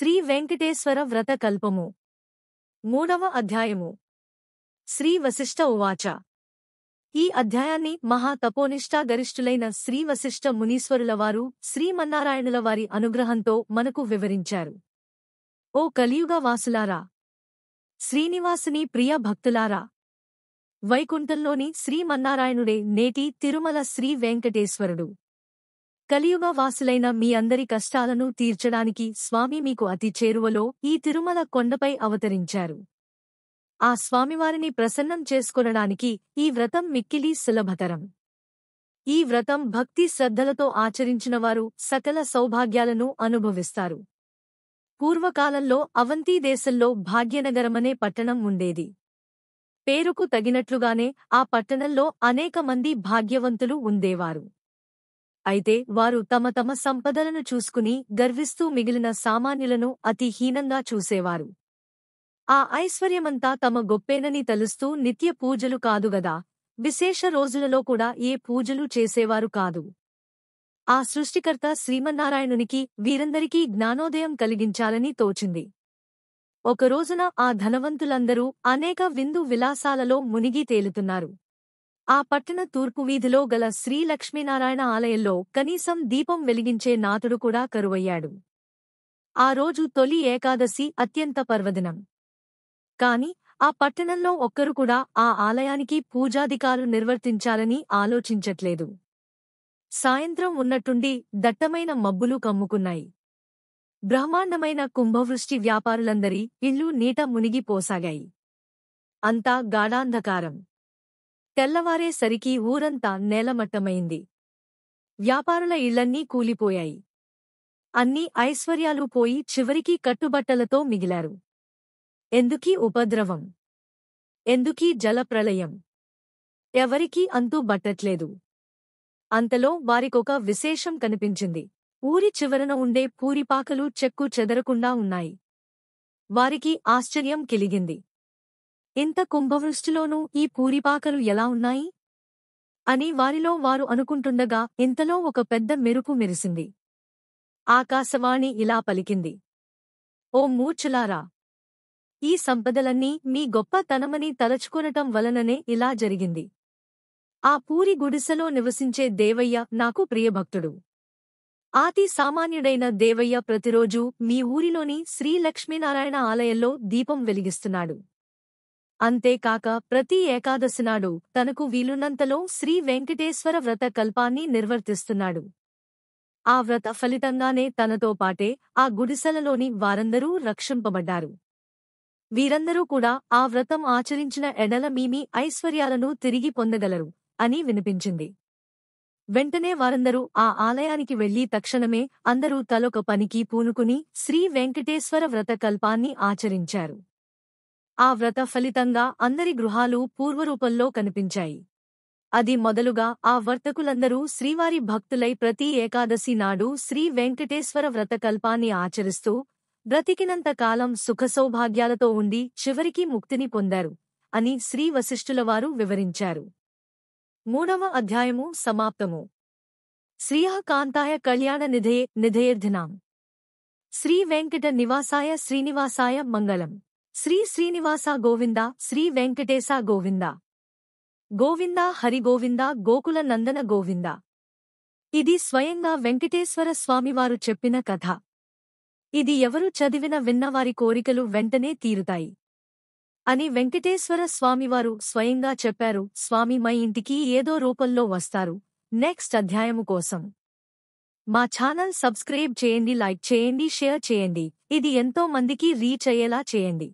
శ్రీ వెంకటేశ్వర వ్రత కల్పము 3వ అధ్యాయము. శ్రీ వశిష్ఠ ఉవాచ. ఈ అధ్యాయాన్ని మహా తపోనిష్టా గరిష్ఠులైన శ్రీ వశిష్ఠ మునీశ్వరుల వారు శ్రీమన్నారాయణుల వారి అనుగ్రహంతో మనకు వివరించారు. ఓ కలియుగ వాసులారా, శ్రీనివాసుని ప్రియ భక్తులారా, వైకుంఠంలోని శ్రీమన్నారాయణుడే నేటి తిరుమల శ్రీ వెంకటేశ్వరుడు. కలియుగ వాసులైన మీ అందరి కష్టాలను తీర్చడానికి స్వామి మీకు అతి చేరువలో ఈ తిరుమల కొండపై అవతరించారు. ఆ స్వామివారిని ప్రసన్నం చేసుకొనడానికి ఈ వ్రతం మిక్కిలి సులభతరం. ఈ వ్రతం భక్తి శ్రద్ధలతో ఆచరించినవారు సకల సౌభాగ్యాలను అనుభవిస్తారు. పూర్వకాలంలో అవంతి దేశంలో భాగ్యనగరమనే పట్టణం ఉండేది. పేరుకు తగినట్లుగానే ఆ పట్టణంలో అనేక మంది భాగ్యవంతులు ఉండేవారు. అయితే వారు తమ తమ సంపదలను చూసుకుని గర్విస్తూ మిగిలిన సామాన్యులను అతి హీనంగా చూసేవారు. ఆ ఐశ్వర్యమంతా తమ గొప్పేనని తలుస్తూ నిత్య పూజలు కాదుగదా, విశేష రోజులలో కూడా ఏ పూజలు చేసేవారు కాదు. ఆ సృష్టికర్త శ్రీమన్నారాయణునికి వీరందరికీ జ్ఞానోదయం కలిగించాలని తోచింది. ఒకరోజున ఆ ధనవంతులందరూ అనేక విందు విలాసాలలో మునిగి తేలుతున్నారు. ఆ పట్టణ తూర్పు వీధిలో గల శ్రీ లక్ష్మీనారాయణ ఆలయంలో కనీసం దీపం వెలిగించే నాథుడు కూడా కరువయ్యాడు. ఆ రోజు తొలి ఏకాదశి అత్యంత పర్వదినం. కాని ఆ పట్టణంలో ఒక్కరు కూడా ఆ ఆలయానికి పూజాధికారు నిర్వర్తించాలని ఆలోచించట్లేదు. సాయంత్రం ఉన్నట్టుండి దట్టమైన మబ్బులు కమ్ముకున్నాయి. బ్రహ్మాండమైన కుంభవృష్టి వ్యాపారులందరి ఇళ్ళు నీట మునిగిపోసాగాయి. అంతా గాఢాంధకారం. తెల్లవారేసరికి ఊరంతా నేలమట్టమైంది. వ్యాపారుల ఇళ్లన్నీ కూలిపోయాయి. అన్ని ఐశ్వర్యాలు పోయి చివరికి కట్టుబట్టలతో మిగిలారు. ఎందుకీ ఉపద్రవం? ఎందుకీ జలప్రళయం? ఎవరికీ అంతూ బట్టట్లేదు. అంతలో వారికొక విశేషం కనిపించింది. ఊరి చివరన ఉండే పూరిపాకలు చెక్కు చెదరకుండా ఉన్నాయి. వారికి ఆశ్చర్యం కిలిగింది. ఇంత కుంభవృష్టిలోనూ ఈ పూరిపాకలు ఎలా ఉన్నాయి అని వారిలో వారు అనుకుంటుండగా ఇంతలో ఒక పెద్ద మెరుపు మెరిసింది. ఆకాశవాణి ఇలా పలికింది: ఓ మూర్ఛలారా, ఈ సంపదలన్నీ మీ గొప్పతనమని తలచుకొనటం వలననే ఇలా జరిగింది. ఆ పూరి గుడిసెలో నివసించే దేవయ్య నాకు ప్రియభక్తుడు. ఆతి సామాన్యుడైన దేవయ్య ప్రతిరోజూ మీ ఊరిలోని శ్రీ లక్ష్మీనారాయణ ఆలయంలో దీపం వెలిగిస్తున్నాడు. అంతేకాక ప్రతి ఏకాదశినాడు తనకు వీలున్నంతలో శ్రీ వెంకటేశ్వర వ్రత కల్పాన్ని నిర్వర్తిస్తున్నాడు. ఆ వ్రత ఫలితంగానే తనతో పాటే ఆ గుడిసెలలోని వారందరూ రక్షింపబడ్డారు. వీరందరూ కూడా ఆ వ్రతం ఆచరించిన ఎడల మీ ఐశ్వర్యాలను తిరిగి పొందగలరు అని వినిపించింది. వెంటనే వారందరూ ఆ ఆలయానికి వెళ్లి తక్షణమే అందరూ తలొక పనికి పూనుకుని శ్రీ వెంకటేశ్వర వ్రత కల్పాన్ని ఆచరించారు. ఆ వ్రత ఫలితంగా అందరి గృహాలు పూర్వరూపంలో కనిపించాయి. అది మొదలుగా ఆ వర్తకులందరూ శ్రీవారి భక్తులై ప్రతి ఏకాదశి నాడు శ్రీ వెంకటేశ్వర వ్రత కల్పాన్ని ఆచరిస్తూ బ్రతికినంత కాలం సుఖసౌభాగ్యాలతో ఉండి చివరికి ముక్తిని పొందారు అని శ్రీ వశిష్ఠులవారు వివరించారు. 3వ అధ్యాయము సమాప్తము. శ్రీయః కాంతాయ కళ్యాణ నిధయేర్ధినాం శ్రీ వెంకట నివాసాయ శ్రీనివాసాయ మంగళం. శ్రీ శ్రీనివాస గోవింద, శ్రీ వెంకటేశ గోవింద. గోవింద హరి గోవింద, గోకుల నందన గోవింద. ఇది స్వయంగా వెంకటేశ్వర స్వామివారు చెప్పిన కథ. ఇది ఎవరు చదివిన విన్నవారి కోరికలు వెంటనే తీరుతాయి అని వెంకటేశ్వర స్వామివారు స్వయంగా చెప్పారు. స్వామి మా ఇంటికి ఏదో రూపంలో వస్తారు. నెక్స్ట్ అధ్యాయము కోసం మా ఛానల్ సబ్స్క్రైబ్ చేయండి, లైక్ చేయండి, షేర్ చేయండి. ఇది ఎంతో మందికి రీచ్ అయ్యేలా చేయండి.